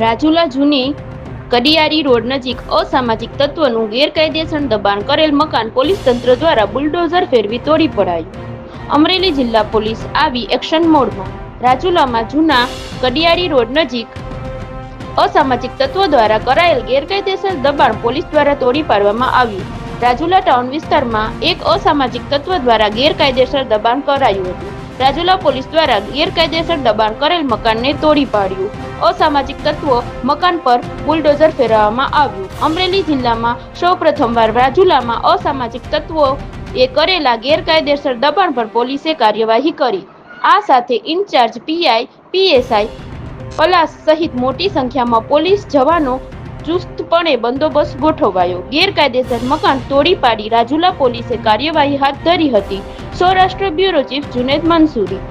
રાજુલા જૂની કડિયારી રોડ નજીક અસામાજિક તત્વોનું ગેરકાયદેસર દબાણ કરેલ મકાન પોલીસ તંત્ર દ્વારા બુલડોઝર ફેરવી તોડી પડાયું। અમરેલી જિલ્લા પોલીસ આવી એક્શન મોડમાં। રાજુલામાં જૂના કડિયારી રોડ નજીક અસામાજિક તત્વો દ્વારા કરાયેલ ગેરકાયદેસર દબાણ પોલીસ દ્વારા તોડી પાડવામાં આવ્યું। રાજુલા ટાઉન વિસ્તારમાં એક અસામાજિક તત્વ દ્વારા ગેરકાયદેસર દબાણ કરાયું હતું। રાજુલા પોલીસ દ્વારા ગેરકાયદેસર દબાણ કરેલ મકાનને તોડી પાડ્યું। અસામાજિક તત્વો મકાન પર બુલડોઝર ફેરવવામાં આવ્યું। અમરેલી જિલ્લામાં સૌપ્રથમવાર રાજુલામાં અસામાજિક તત્વો એ કરેલા ગેરકાયદેસર દબાણ પર પોલીસે કાર્યવાહી કરી। આ સાથે ઇન્ચાર્જ પીઆઈ, પીએસઆઈ પલાસ સહિત મોટી સંખ્યામાં પોલીસ જવાનો ચુસ્તપણે બંદોબસ્ત ગોઠવાયો। ગેરકાયદેસર મકાન તોડી પાડી રાજુલા પોલીસે કાર્યવાહી હાથ ધરી હતી। Saurashtra bureau chief Junaid Mansuri.